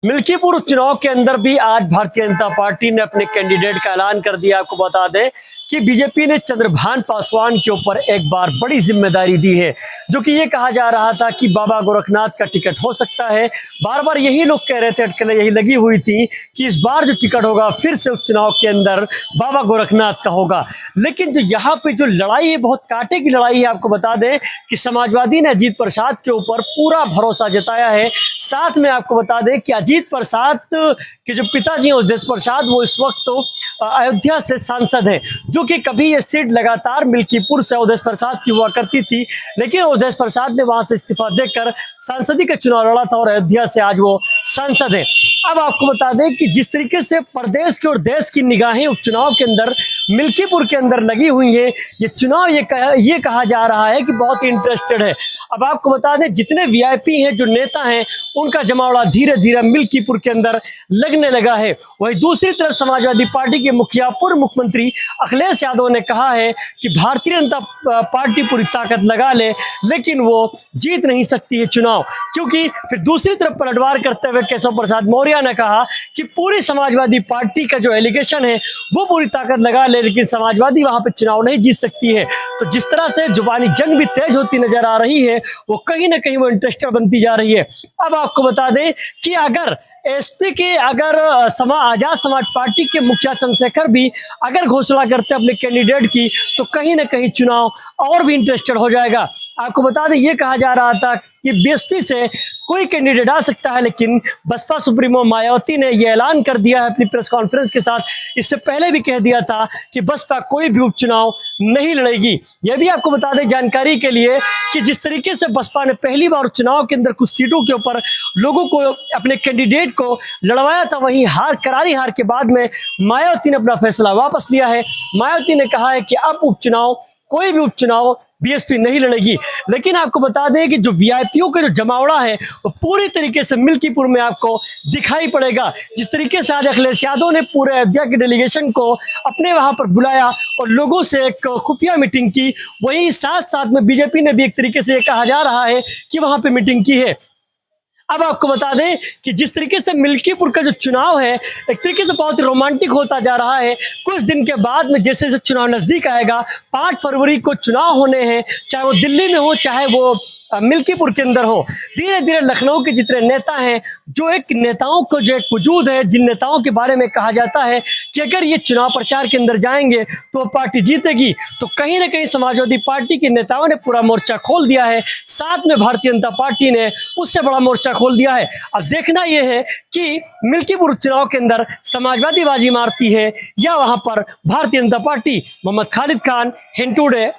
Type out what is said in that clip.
मिल्कीपुर उपचुनाव के अंदर भी आज भारतीय जनता पार्टी ने अपने कैंडिडेट का ऐलान कर दिया। आपको बता दें कि बीजेपी ने चंद्रभान पासवान के ऊपर एक बार बड़ी जिम्मेदारी दी है, जो कि ये कहा जा रहा था कि बाबा गोरखनाथ का टिकट हो सकता है। बार बार यही लोग कह रहे थे, अटकलें यही लगी हुई थी कि इस बार जो टिकट होगा फिर से उपचुनाव के अंदर बाबा गोरखनाथ का होगा। लेकिन जो यहाँ पे जो लड़ाई है, बहुत कांटे की लड़ाई है। आपको बता दें कि समाजवादी ने अजीत प्रसाद के ऊपर पूरा भरोसा जताया है। साथ में आपको बता दें कि अजीत प्रसाद के जो पिताजी हैं उदय प्रसाद, वो इस वक्त तो अयोध्या से सांसद हैं, जो कि कभी ये सीट लगातार मिल्कीपुर से उदय प्रसाद की हुआ करती थी, लेकिन उदय प्रसाद ने वहां से इस्तीफा देकर सांसदी का चुनाव लड़ा था और अयोध्या से आज वो सांसद है। अब आपको बता दें कि जिस तरीके से प्रदेश की और देश की निगाहें उपचुनाव के अंदर मिल्कीपुर के अंदर लगी हुई है, ये चुनाव ये कहा जा रहा है कि बहुत ही इंटरेस्टेड है। अब आपको बता दें जितने वीआईपी हैं, जो नेता हैं, उनका जमावड़ा धीरे धीरे मिल्कीपुर के अंदर लगने लगा है। वहीं दूसरी तरफ समाजवादी पार्टी के मुखिया पूर्व मुख्यमंत्री अखिलेश यादव ने कहा है कि भारतीय जनता पार्टी पूरी ताकत लगा ले, लेकिन वो जीत नहीं सकती है चुनाव। क्योंकि फिर दूसरी तरफ पलटवार करते हुए केशव प्रसाद मौर्य ने कहा कि पूरी समाजवादी पार्टी का जो एलिगेशन है वो पूरी ताकत लगा ले, लेकिन समाजवादी वहां पर चुनाव नहीं जीत सकती है। तो जिस तरह से जुबानी जंग भी तेज होती नजर आ रही है, वो कहीं ना कहीं वो इंटरेस्टेड बनती जा रही है। अब आपको बता दें कि अगर एसपी के आजाद समाज पार्टी के मुखिया चंद्रशेखर भी अगर घोषणा करते अपने कैंडिडेट की, तो कहीं ना कहीं चुनाव और भी इंटरेस्टेड हो जाएगा। आपको बता दें ये कहा जा रहा था कि बीएसपी से कोई कैंडिडेट आ सकता है, लेकिन बसपा सुप्रीमो मायावती ने यह ऐलान कर दिया है अपनी प्रेस कॉन्फ्रेंस के साथ। इससे पहले भी कह दिया था कि बसपा कोई भी उपचुनाव नहीं लड़ेगी। यह भी आपको बता दें जानकारी के लिए कि जिस तरीके से बसपा ने पहली बार चुनाव के अंदर कुछ सीटों के ऊपर लोगों को, अपने कैंडिडेट को लड़वाया था, वहीं करारी हार के बाद में मायावती ने अपना फैसला वापस लिया है। मायावती ने कहा है कि अब उपचुनाव, कोई भी उपचुनाव बीएसपी नहीं लड़ेगी। लेकिन आपको बता दें कि जो वीआईपीओ का जो जमावड़ा है वो पूरी तरीके से मिल्कीपुर में आपको दिखाई पड़ेगा। जिस तरीके से आज अखिलेश यादव ने पूरे अयोध्या के डेलीगेशन को अपने वहां पर बुलाया और लोगों से एक खुफिया मीटिंग की, वहीं साथ साथ में बीजेपी ने भी एक तरीके से ये कहा जा रहा है कि वहां पर मीटिंग की है। अब आपको बता दें कि जिस तरीके से मिल्कीपुर का जो चुनाव है एक तरीके से बहुत रोमांटिक होता जा रहा है। कुछ दिन के बाद में जैसे जैसे चुनाव नजदीक आएगा, 5 फरवरी को चुनाव होने हैं, चाहे वो दिल्ली में हो चाहे वो मिल्कीपुर के अंदर हो, धीरे धीरे लखनऊ के जितने नेता हैं, जो एक नेताओं को जो एक वजूद है, जिन नेताओं के बारे में कहा जाता है कि अगर ये चुनाव प्रचार के अंदर जाएंगे तो पार्टी जीतेगी, तो कहीं ना कहीं समाजवादी पार्टी के नेताओं ने पूरा मोर्चा खोल दिया है। साथ में भारतीय जनता पार्टी ने उससे बड़ा मोर्चा खोल दिया है। अब देखना यह है कि मिल्कीपुर चुनाव के अंदर समाजवादी बाजी मारती है या वहां पर भारतीय जनता पार्टी। मोहम्मद खालिद खान, हिंद टुडे।